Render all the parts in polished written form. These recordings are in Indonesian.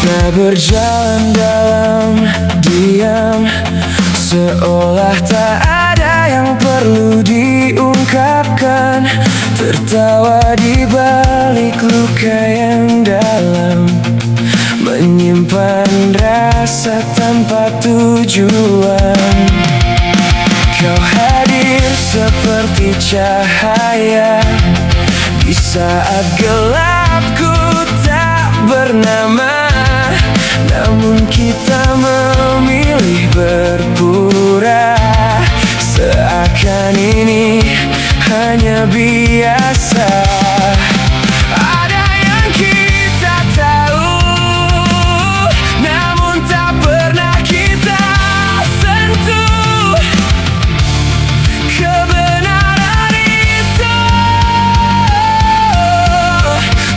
Kita berjalan dalam diam, seolah tak ada yang perlu diungkapkan. Tertawa di balik luka yang dalam, menyimpan rasa tanpa tujuan. Kau hadir seperti cahaya di saat gelapku tak bernama. Namun kita memilih berpura, seakan ini hanya biasa. Ada yang kita tahu, namun tak pernah kita sentuh. Kebenaran itu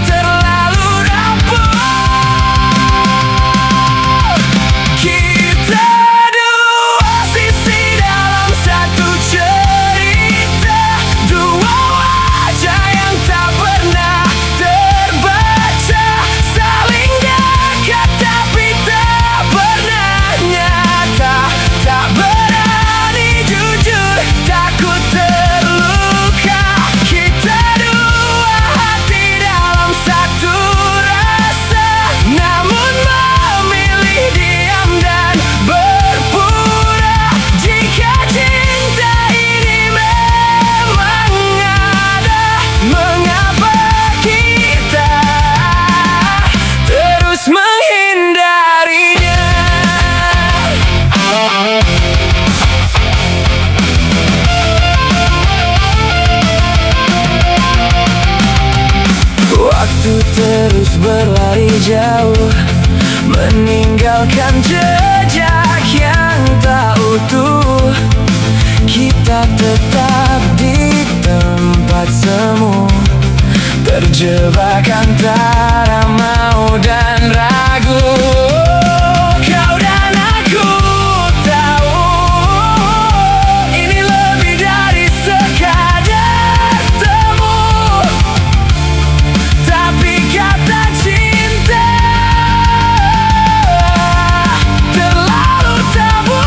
terlalu rapuh. Kita dua sisi dalam satu cerita, dua wajah yang tak pernah terbaca. Saling dekat tapi tak pernah nyata, tak berani jujur, takut terluka. Kita dua hati dalam satu rasa, namun memilih diam dan berpura. Jika cinta ini memang ada, mengapa kita terus menghindarinya? Waktu terus berlari jauh, meninggalkan jejak yang tak utuh. Kita tetap di tempat semu, terjebak antara mau dan ragu. Kau dan aku tahu, ini lebih dari sekadar temu. Tapi kata cinta terlalu tabu.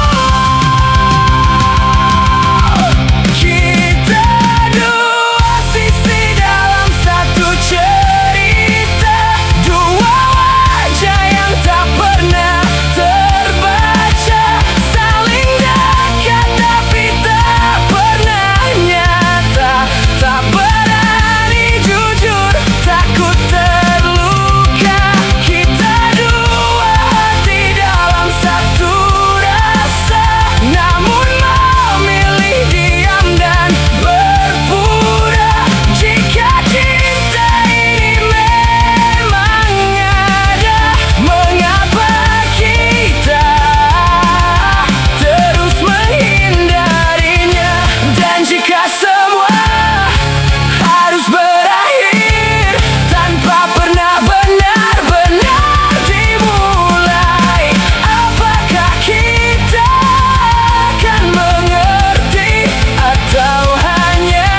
Kita dua sisi dalam satu cerita, dua wajah yang tak pernah terbaca. Saling dekat tapi tak pernah nyata, tak berani jujur, takut terluka. Kita dua hati dalam satu rasa, namun memilih diam dan berpura. Jika cinta ini memang ada, mengapa kita terus menghindarinya? Dan jika semua harus berakhir tanpa pernah benar-benar dimulai, apakah kita akan mengerti atau hanya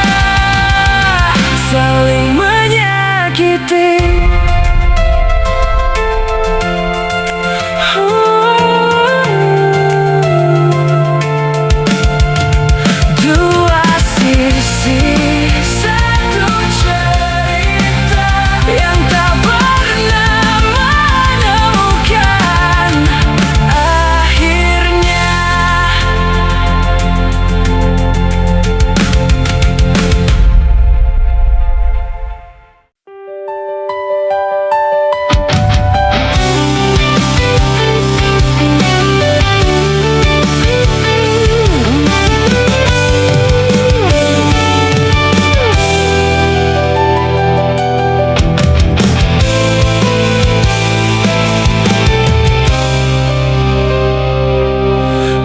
saling menyakiti? Dua sisi satu cerita yang tak pernah menemukan akhirnya.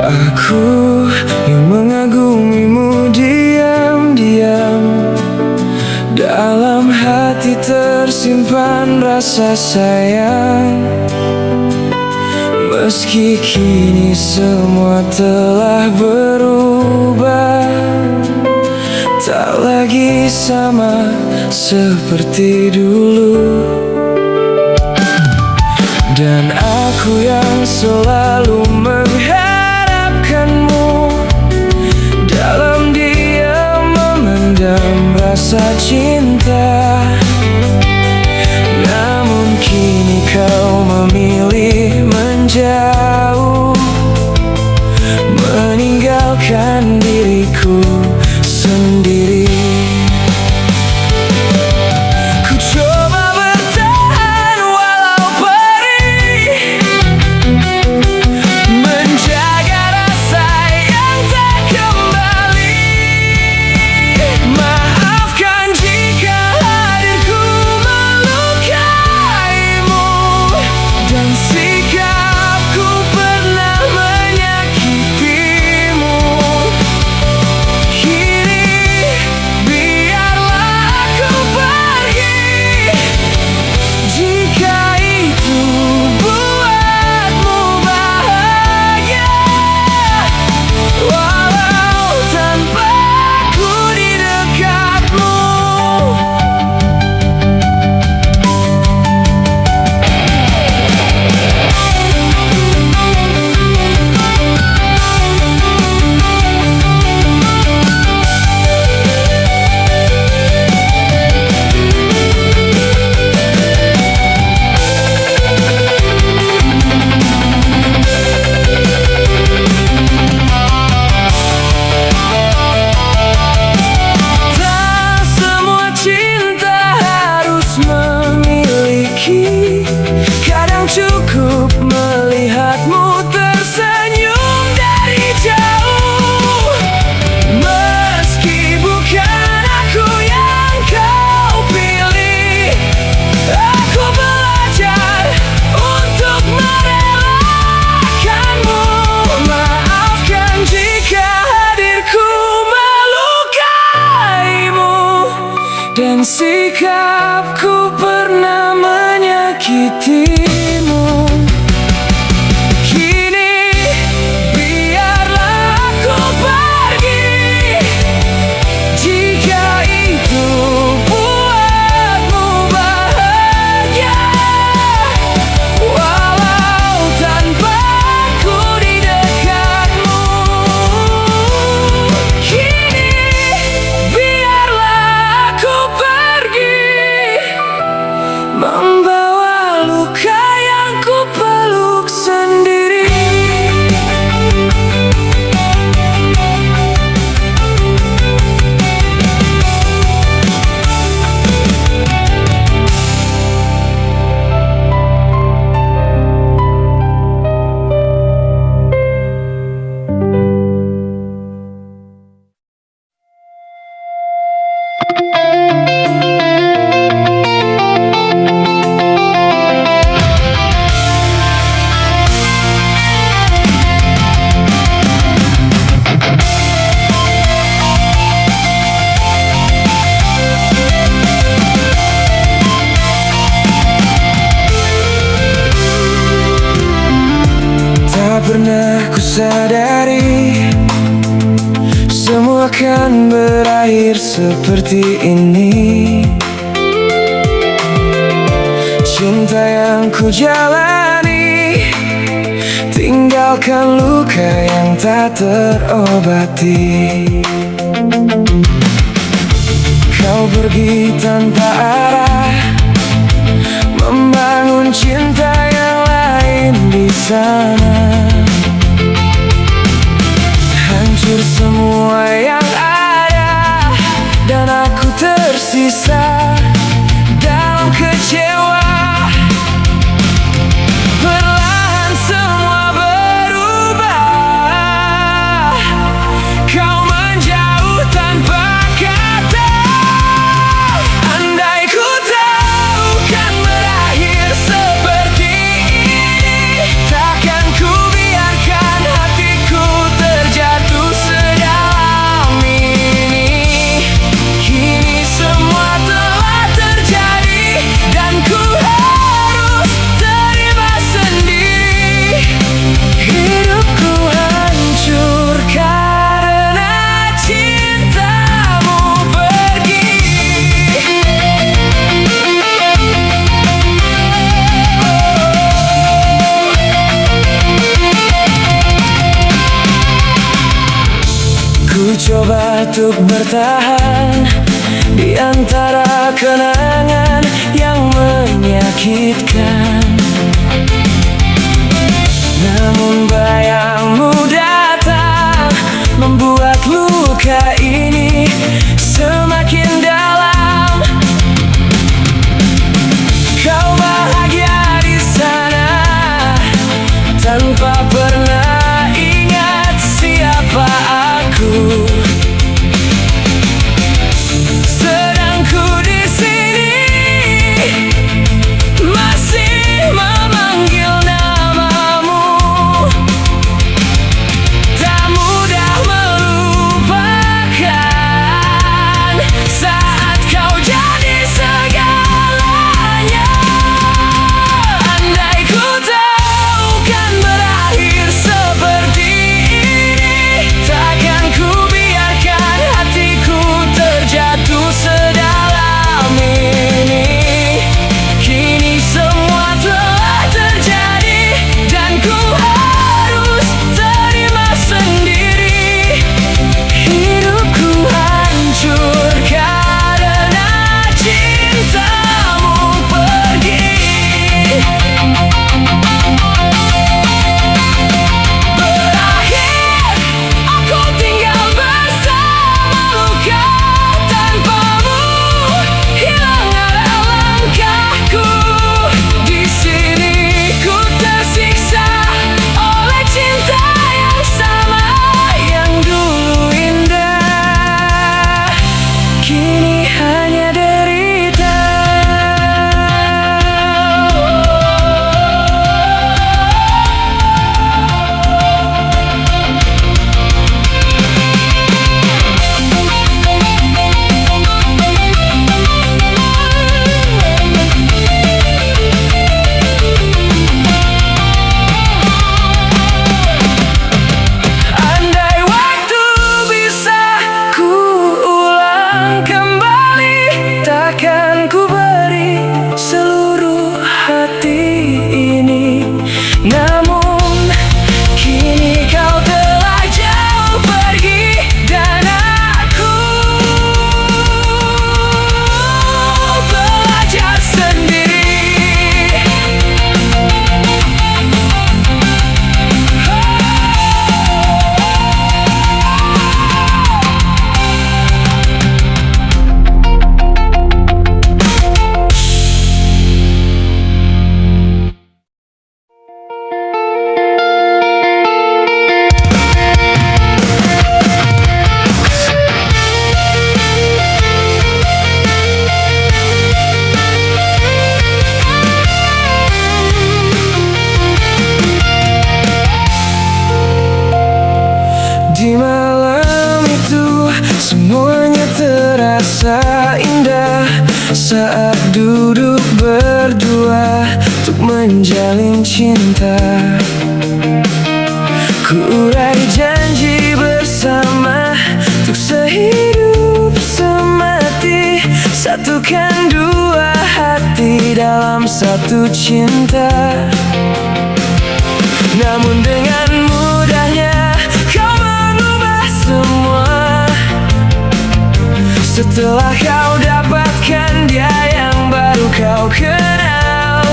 Aku yang mengagumimu diam-diam, dalam hati tersimpan rasa sayang. Meski kini semua telah berubah, tak lagi sama seperti dulu. Dan Aku yang selalu mengharapkanmu, dalam diam memendam rasa cinta. Namun kini kau memilih menjauh, meninggalkan diriku sendiri. Ku coba bertahan walau perih, menjaga rasa yang tak kembali. Maafkan jika hadirku melukaimu, dan sikapku pernah menyakitimu. Kini biarlah aku pergi, jika itu buatmu bahagia, walau tanpa aku di dekatmu. Tak semua cinta harus memiliki, kadang cukup melihatmu tersenyum dari jauh. Meski bukan aku yang kau pilih, aku belajar untuk merelakanmu. Maafkan jika hadirku melukaimu, dan sikapku pernah menyakitimu. Kini biarlah aku pergi, jika itu buatmu bahagia, walau tanpa aku di dekatmu. Kini biarlah aku pergi, membawa luka yang ku peluk sendiri. Tak pernah ku sadari semua akan berakhir seperti ini. Cinta yang ku jalani tinggalkan luka yang tak terobati. Kau pergi tanpa arah, membangun cinta yang lain di sana. Hancur semua yang ada, dan aku tersisa dalam kecewa. Perlahan semua berubah, kau menjauh tanpa kata. Andai ku tahu kan berakhir seperti ini, takkan ku untuk bertahan di antara kenangan yang menyakitkan. Namun bayangmu datang membuat luka ini semakin dalam. Kau bahagia di sana tanpa pernah ingat siapa aku. Sedang ku di sini masih memanggil namamu. Tak mudah melupakan saat kau jadi segalanya. Andai ku tahu kan berakhir seperti ini, takkan ku biarkan hatiku terjatuh sedalam ini. Kini semua telah terjadi dan ku harus terima sendiri. Hidupku hancur karena cintamu pergi. Berakhir, aku tinggal bersama luka. Tanpamu hilang arah langkahku. Di sini ku tersiksa oleh cinta yang sama, yang dulu indah, kini hanya derita. Andai waktu bisa ku ulang kembali, takkan ku beri seluruh hati ini. Namun kini kau telah jauh pergi dan aku belajar sendiri. Di malam itu semuanya terasa indah saat duduk berdua untuk menjalin cinta. Ku urai janji bersama untuk sehidup semati, satukan dua hati dalam satu cinta. Namun dengan mudahnya kau mengubah semua setelah kau dapatkan dia yang baru kau kenal.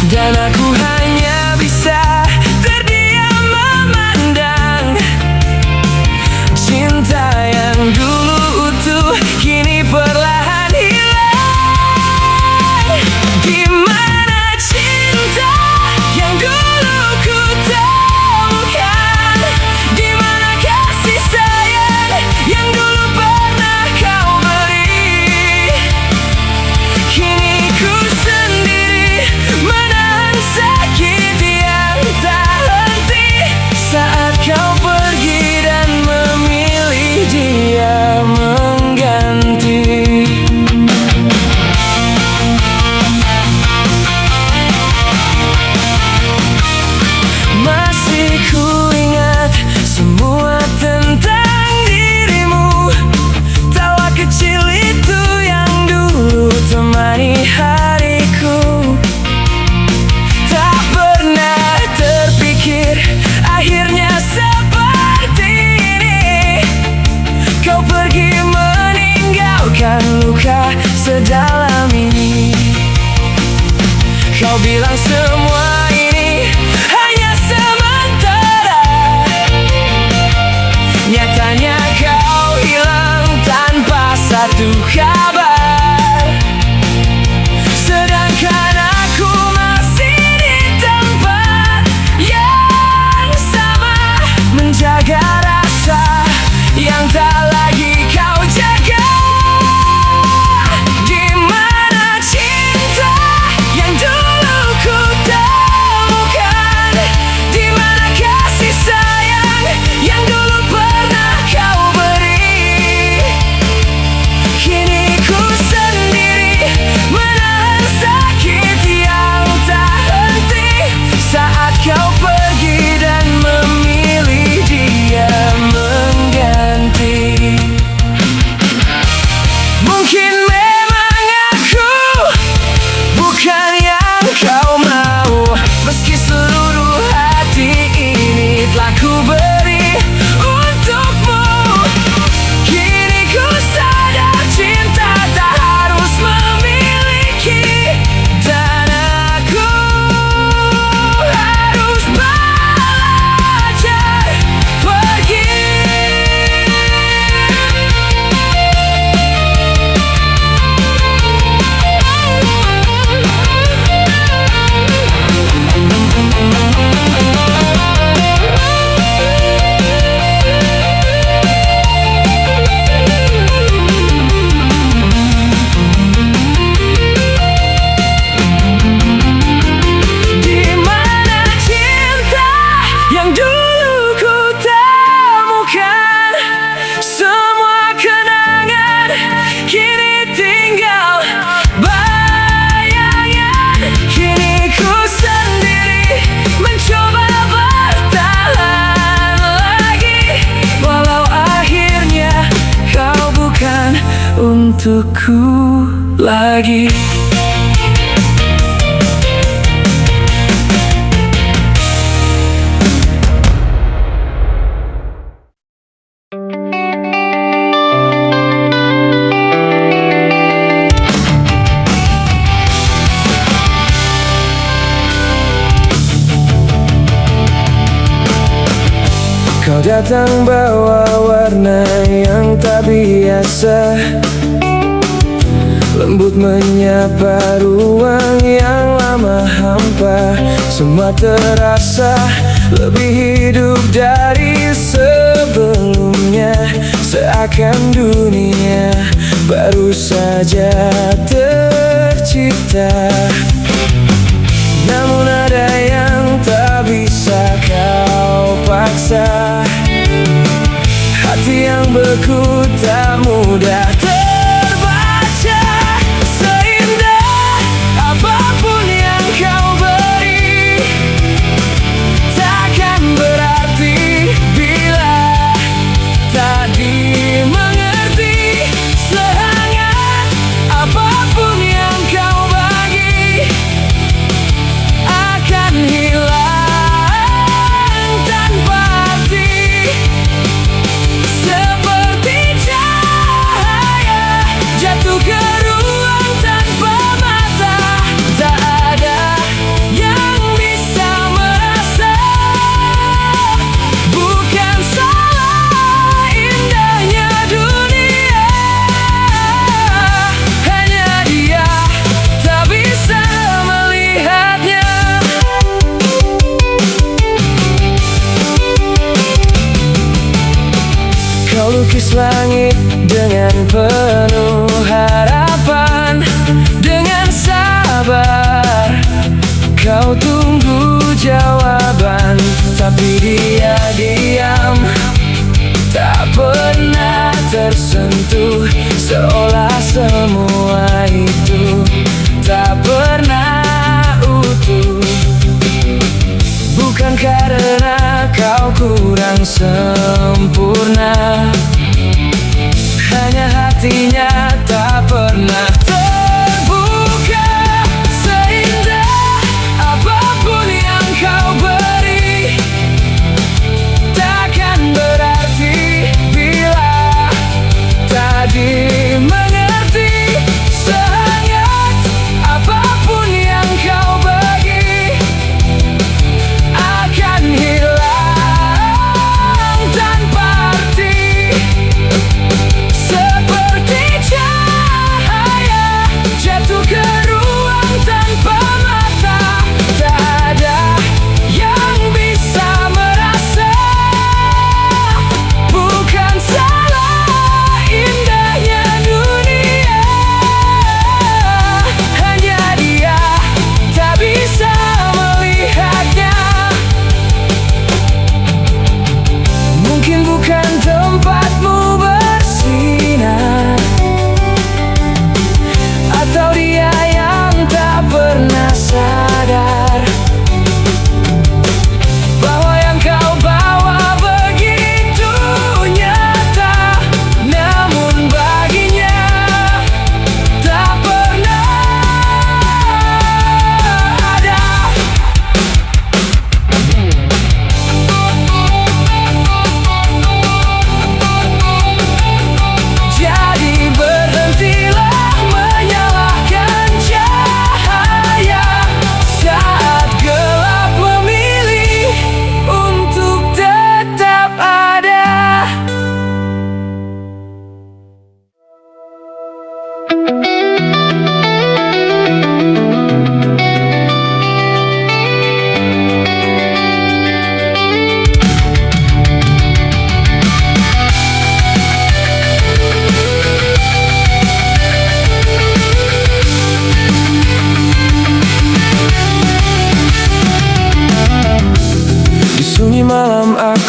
Dan aku hanya bisa terdiam memandang cinta yang dulu utuh kini perlahan hilang. Di mana cinta yang dulu ku temukan? Di mana kasih sayang yang dulu pernah kau beri? Kini Kau bilang semua ini hanya sementara, nyatanya kau hilang tanpa satu kabar. Sedangkan aku masih di tempat yang sama, menjaga rasa yang tak lagi kau jaga. Di mana cinta yang dulu ku temukan? Di mana kasih sayang yang dulu pernah kau beri? Kini ku sendiri menahan sakit yang tak henti saat kau pergi dan memilih dia mengganti. Mungkin memang aku bukan yang kau mau, meski seluruh hati ini telah ku beri untukmu. Kini ku sadar cinta tak harus memiliki, dan aku harus belajar pergi. Di mana cinta yang dulu ku temukan? Semua kenangan kini tinggal bayangan. Kini ku sendiri mencoba bertahan lagi, walau akhirnya kau bukan untukku lagi. Kau datang bawa warna yang tak biasa, lembut menyapa ruang yang lama hampa. Semua terasa lebih hidup dari sebelumnya, seakan dunia baru saja tercipta. Namun ada yang tak bisa kau paksa, hati yang beku tak mudah terbaca. Seindah apapun yang kau beri, takkan berarti bila tak dimengerti. Sehangat apapun yang kau bagi akan hilang tanpa arti. Seperti cahaya jatuh ke ruang tanpa mata, tak ada yang bisa merasa. Bukan salah indahnya dunia, hanya dia tak bisa melihatnya. Kau lukis langit dengan penuh harapan, dengan sabar kau tunggu jawaban. Tapi dia diam, tak pernah tersentuh, seolah semua itu tak pernah utuh. Bukan karena kau kurang sempurna, hanya hatinya tak pernah terbuka. Seindah apapun yang kau beri, takkan berarti bila tak dimengerti. Sehangat apapun yang kau beri,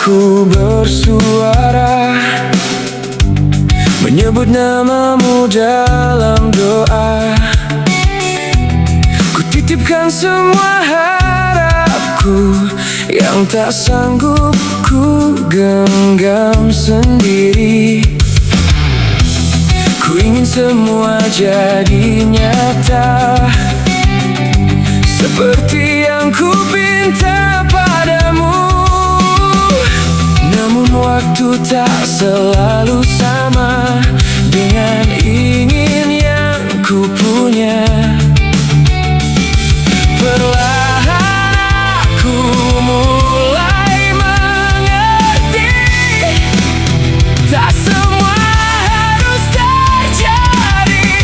Aku bersuara, menyebut namamu dalam doa. Ku titipkan semua harapku yang tak sanggup ku genggam sendiri. Ku ingin semua jadi nyata, seperti yang ku pinta padamu. Namun waktu tak selalu sama dengan ingin yang ku punya. Perlahan aku mulai mengerti, tak semua harus terjadi.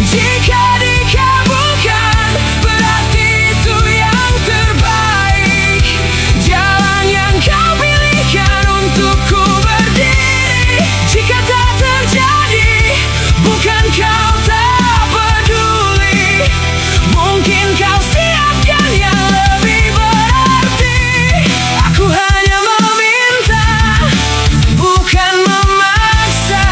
Jika dikabulkan, berarti itu yang terbaik. Jalan yang kau pilihkan untukku berdiri. Jika tak terjadi, bukan kau tak peduli. Mungkin kau siapkan yang lebih berarti. Aku hanya meminta, bukan memaksa,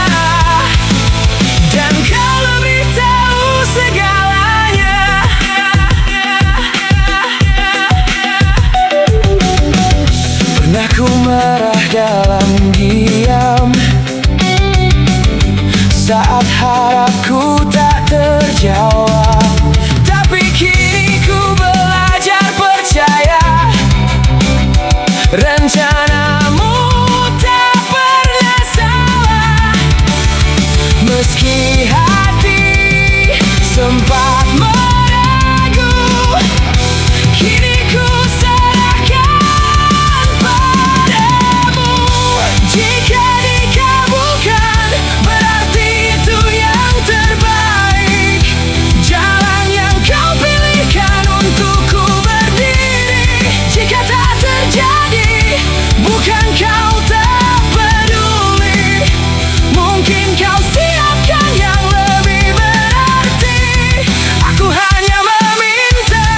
dan kau lebih tahu segalanya. Pernah ku marah dalam diam, saat harapku tak terjawab. Tapi kini ku belajar percaya, rencanamu tak pernah salah. Meski hati sempat meragu, kini ku serahkan padamu. Jika dikabulkan, berarti itu yang terbaik. Jalan yang kau pilihkan untukku berdiri. Jika tak terjadi, bukan kau tak peduli. Mungkin kau siapkan yang lebih berarti. Aku hanya meminta,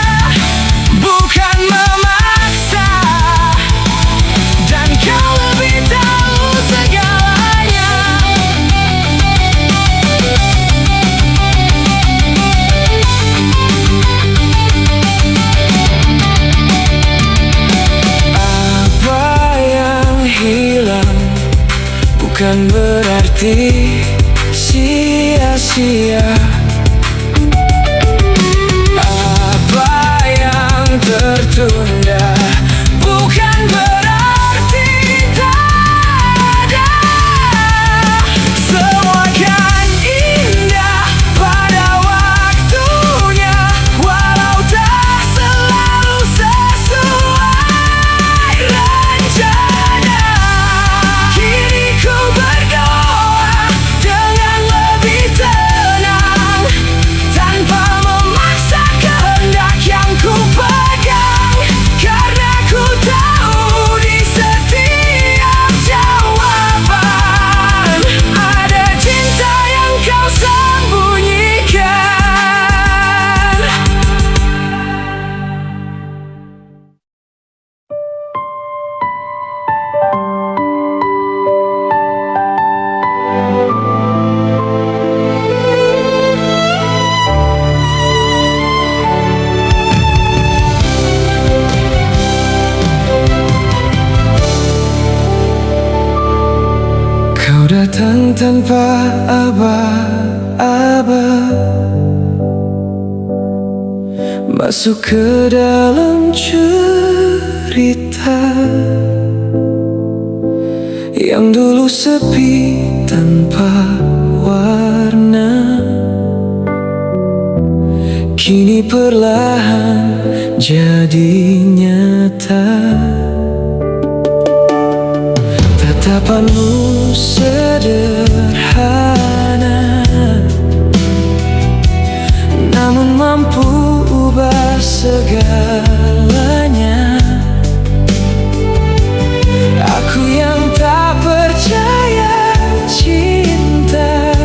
bukan memaksa, dan kau lebih tahu segalanya. Apa yang hilang bukan berarti sia-sia. Apa yang tertunda bukan berarti tak ada. Semua kan indah pada waktunya, walau tak selalu sesuai rencana. Kini ku berdoa dengan lebih tenang, tanpa memaksa kehendak yang ku pegang. Karena ku tahu di setiap jawaban ada cinta yang kau sembunyikan. Kau datang tanpa aba-aba, masuk ke dalam cerita yang dulu sepi tanpa warna. Kini perlahan jadi nyata. Tatapanmu sederhana, namun mampu ubah segalanya. Aku yang tak percaya cinta,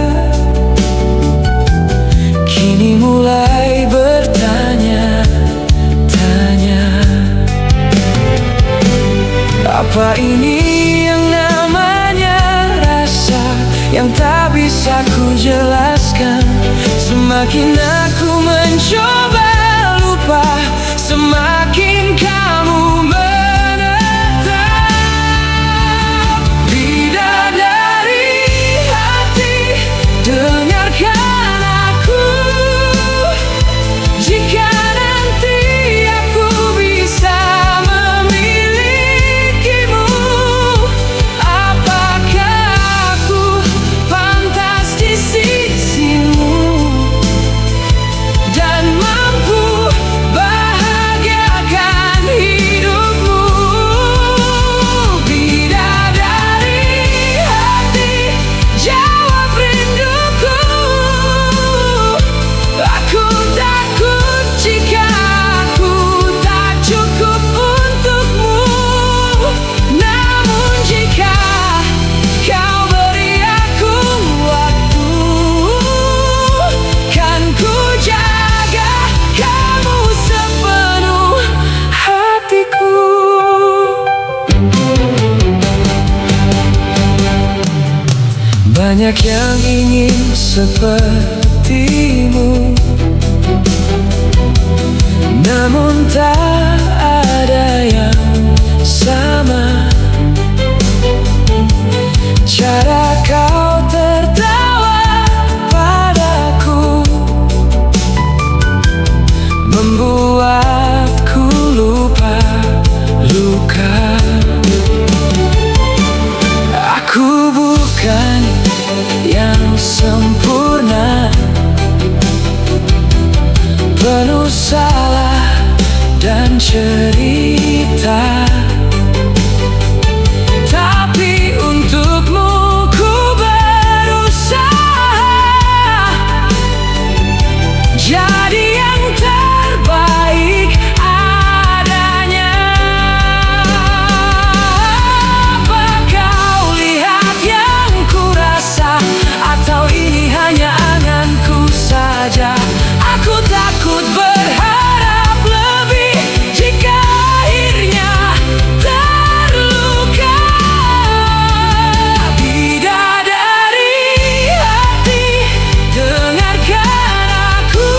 kini mulai bertanya-tanya, apa ini sepertimu, namun tak ada yang sama. Cara kau tertawa padaku membuatku lupa luka. Aku bukan yang sempurna, penuh salah dan cerita. Tapi untukmu ku berusaha jadi yang terbaik adanya. Apa kau lihat yang ku rasa, atau ini hanya anganku saja? Aku takut berharap lebih jika akhirnya terluka. Bidadari hati, dengarkan aku.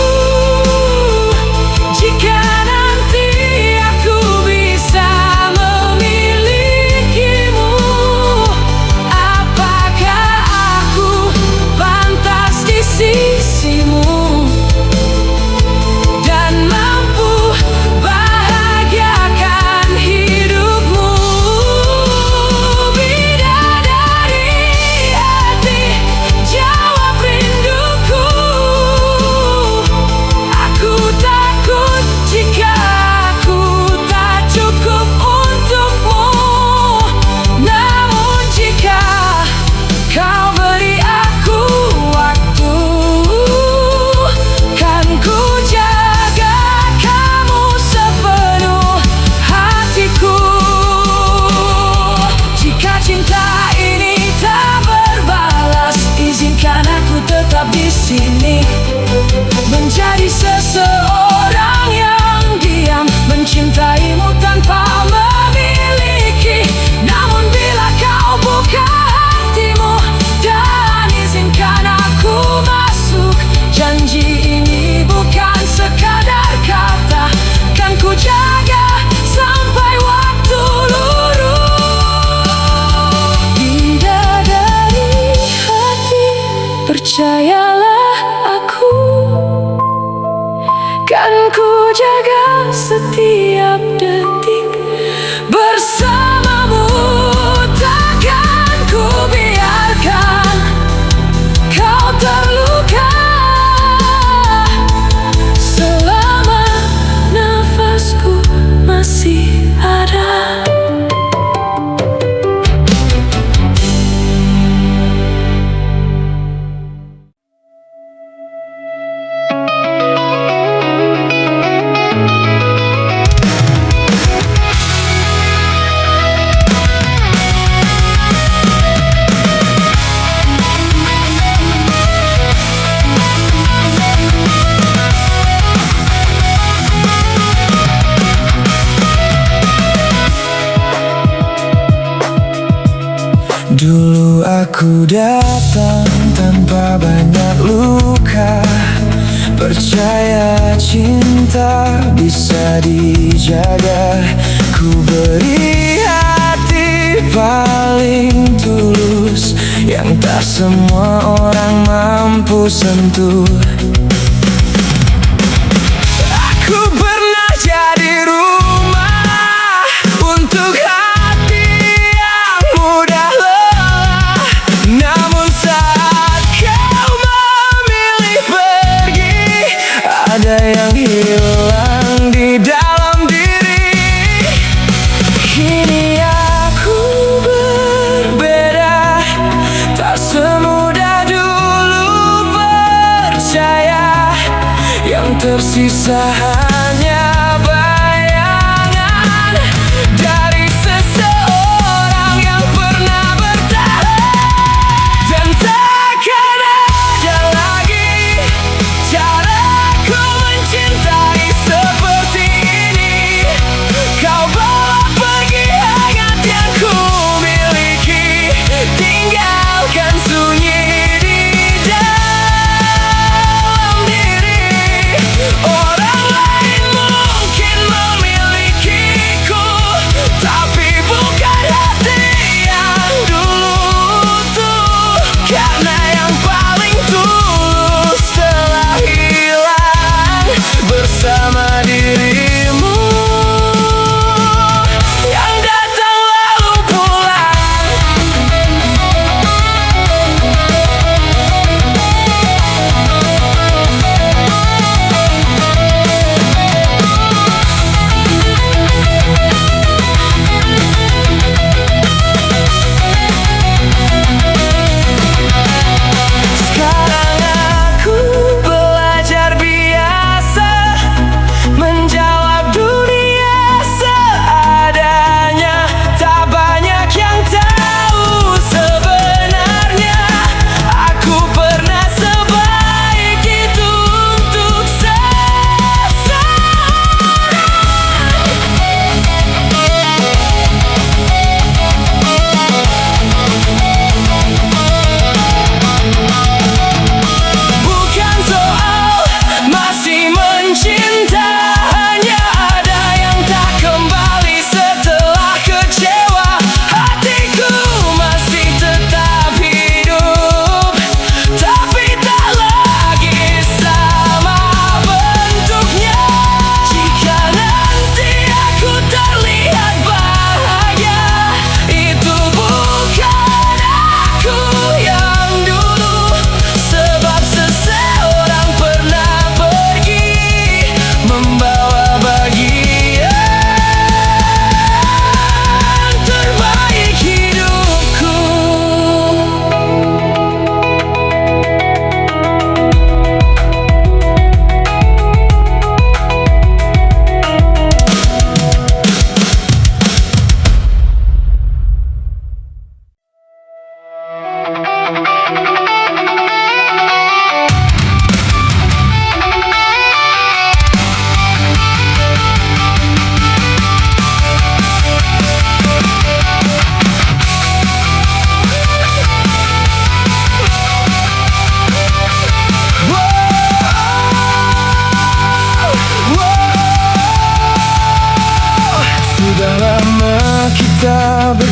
Jika nanti aku bisa memilikimu, apakah aku pantas di sisimu dan mampu bahagiakan hidupmu? Bidadari hati, jawab rinduku. Aku takut jika aku tak cukup untukmu, namun jika kau beri aku waktu, kan ku jaga kamu sepenuh hatiku. Jika cinta ini tak berbalas, izinkan aku tetap di sini, menjadi seseorang yang diam, mencintaimu tanpa memiliki. Namun bila kau buka hatimu dan izinkan aku masuk, janji ini bukan sekadar kata, kan ku jaga sampai waktu luruh. Bidadari hati, percayalah aku, kan ku jaga setiap detik bersamamu. Takkan ku biarkan kau terluka selama nafasku masih ada. Dulu aku datang tanpa banyak luka, percaya cinta bisa dijaga. Ku beri hati paling tulus yang tak semua orang mampu sentuh. Aku pernah jadi rumah untuk hati yang mudah lelah, namun saat kau memilih pergi, ada yang hilang di dalam diri. Kini aku berbeda, tak semudah dulu percaya.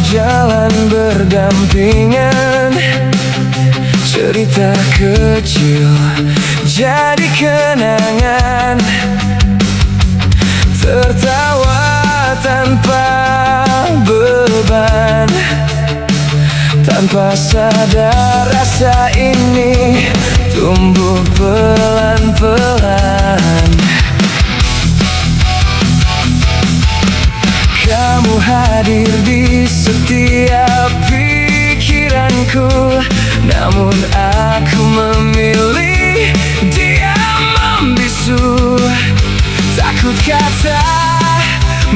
jalan berdampingan, cerita kecil jadi kenangan, tertawa tanpa beban. Tanpa sadar rasa ini tumbuh pelan-pelan. Kamu hadir di setiap pikiranku, namun aku memilih diam membisu. Takut kata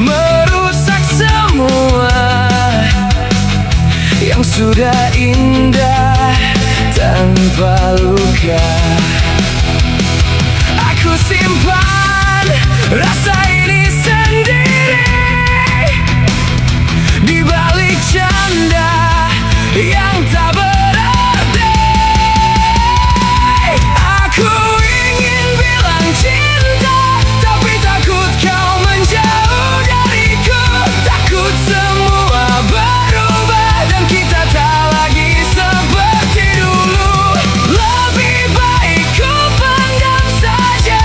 merusak semua yang sudah indah tanpa luka. Aku simpan rasa ini sendiri di balik canda yang tak berarti. Aku ingin bilang cinta, tapi takut kau menjauh dariku. Takut semua berubah dan kita tak lagi seperti dulu. Lebih baik ku pendam saja,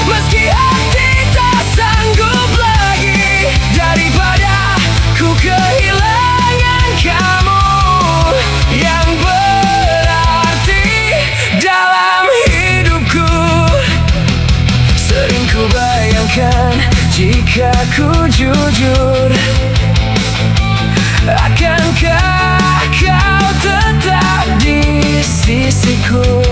meski hati tak sanggup lagi, daripada ku kehilangan kamu yang berarti dalam hidupku. Sering ku bayangkan jika ku jujur, akankah kau tetap di sisiku,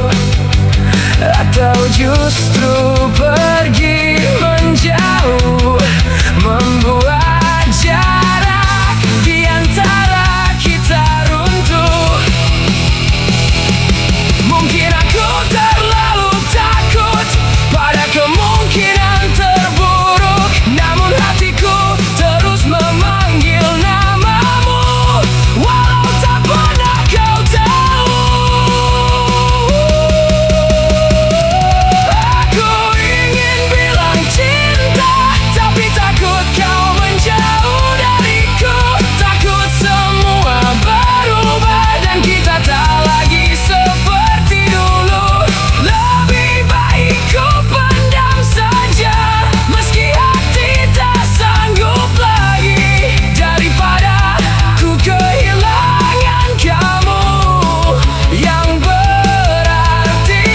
atau justru pergi menjauh, membuat jarak di antara kita runtuh. Mungkin aku terlalu takut pada kemungkinan terburuk, namun hatiku terus memanggil namamu, walau tak pernah kau tahu. Aku ingin bilang cinta, tapi takut kau menjauh dariku. Takut semua berubah dan kita tak lagi seperti dulu. Lebih baik ku pendam saja, meski hati tak sanggup lagi, daripada ku kehilangan kamu yang berarti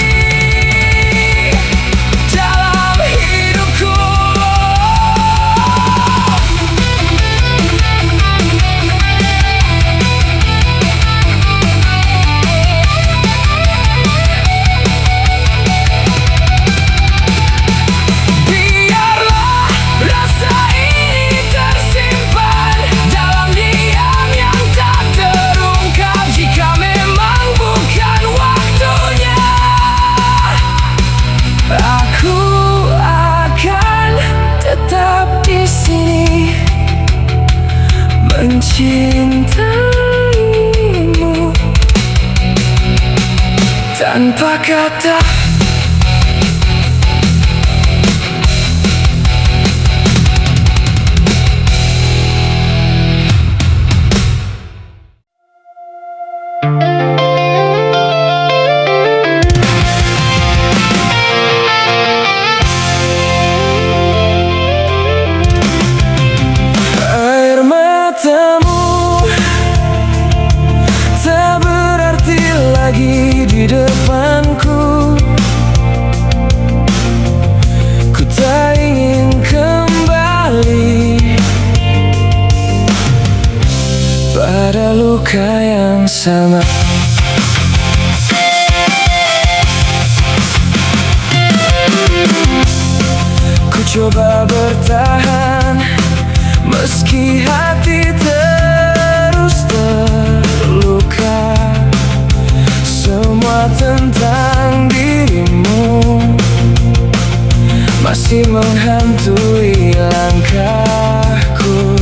dalam hidupku. Biarlah rasa ini tersimpan dalam diam yang tak terungkap. Jika memang bukan waktunya, aku akan tetap di sini mencintaimu tanpa kata. Air matamu tak berarti lagi di depanku. Ku tak ingin kembali pada luka yang sama. Ku coba bertahan meski hati terus terluka. Semua tentang dirimu masih menghantui langkahku.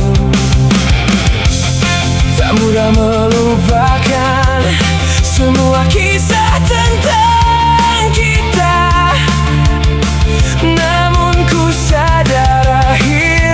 Tak mudah melupakan semua kisah tentang kita, namun ku sadar akhirnya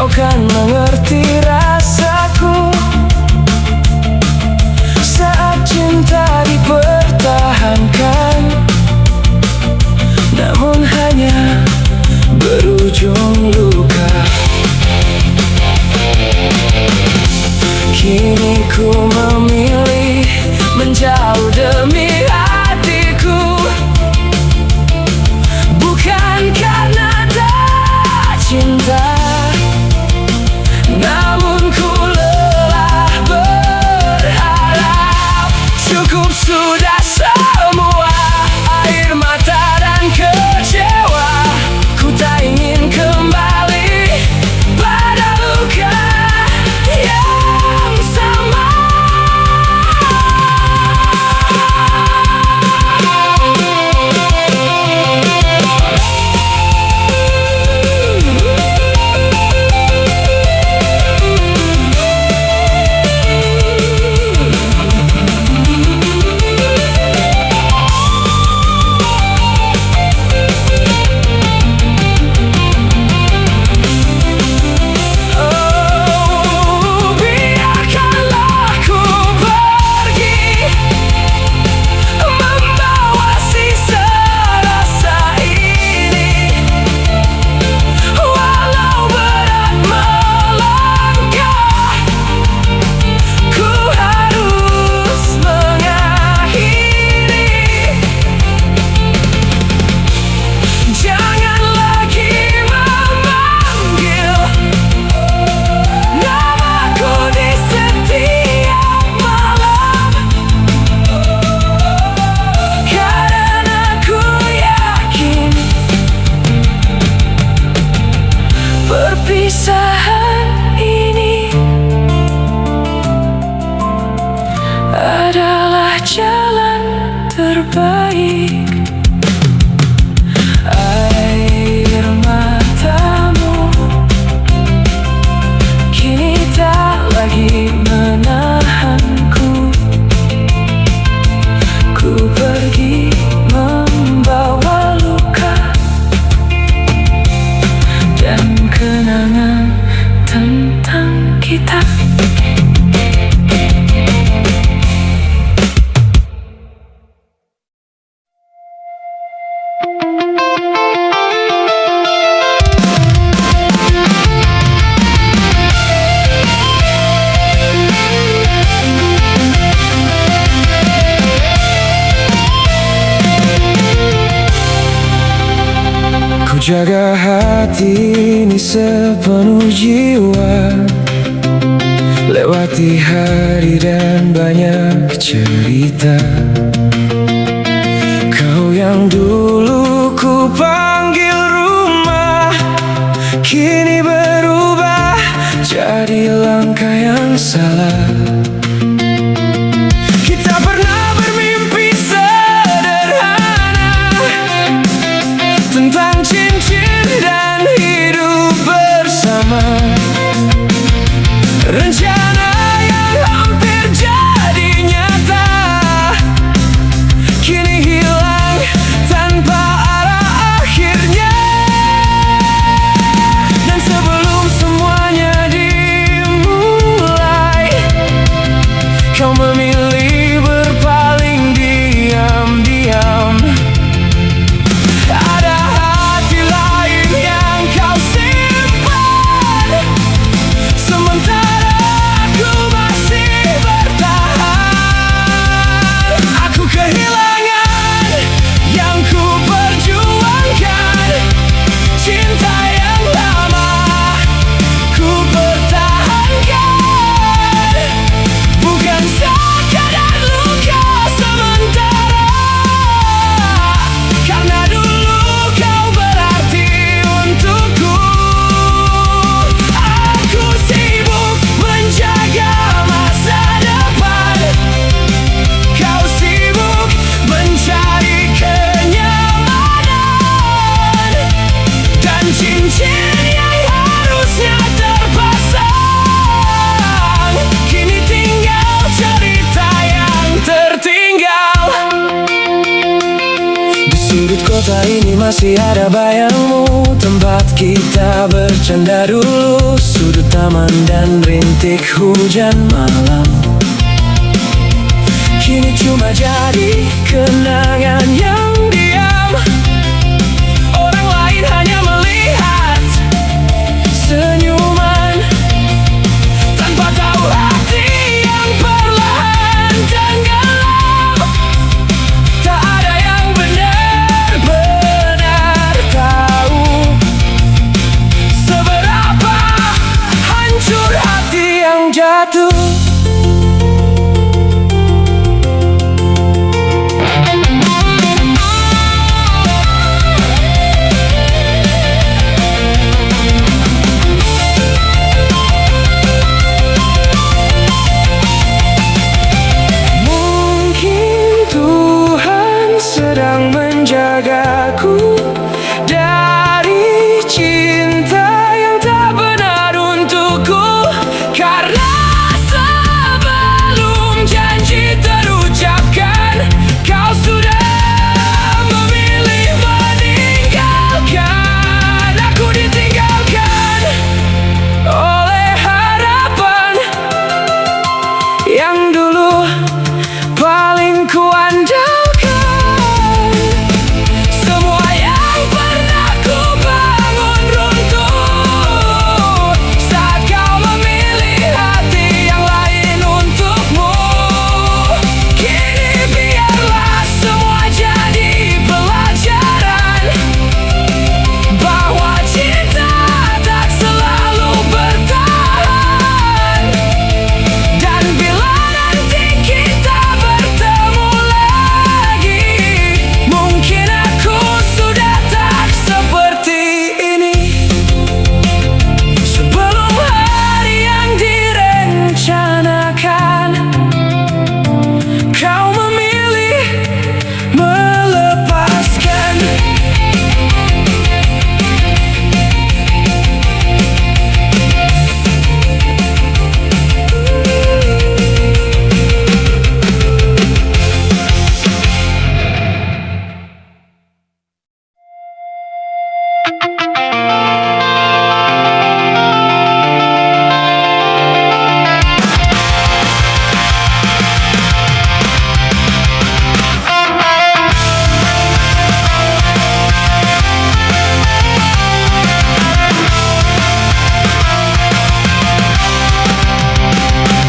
kau kan mengerti rasaku saat cinta dipertahankan, namun hanya berujung luka. Kini ku memilih menjauh demi hatiku, bukan karena tak cinta, namun ku lelah berharap. Cukup sudah semua air mata dan kecewa, ku tak ingin kembali pada luka yang sama. Perpisahan ini adalah jalan terbaik. Air matamu kini tak lagi menahanku. Ku pergi membawa luka dan kenangan tentang kita. Ku jaga hati ini sepenuh jiwa, lewati hari dan banyak cerita. Kau yang dulu ku panggil rumah, kini berubah jadi langkah yang salah. Kita pernah bermimpi sederhana tentang cincin dan hidup bersama, rencana yang hampir jadi nyata kini hilang tanpa masih ada bayangmu, tempat kita bercanda dulu, sudut taman dan rintik hujan malam. Kini cuma jadi kenangan yang diam. Orang lain hanya melihat senyuman, tanpa tahu hati yang perlahan tenggelam. Tak ada yang benar-benar tahu seberapa hancur hati yang jatuh. Sedang menjagaku dari cinta yang tak benar untukku, karena sebelum janji terucapkan, kau sudah memilih meninggalkan. Aku ditinggalkan oleh harapan yang dulu paling kuandalkan.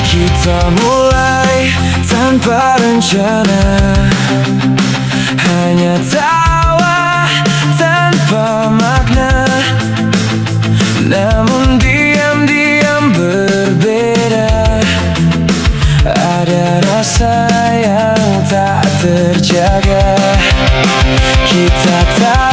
Kita mulai tanpa rencana, hanya tawa tanpa makna. Namun diam-diam berbeda, ada rasa yang tak terjaga. Kita tak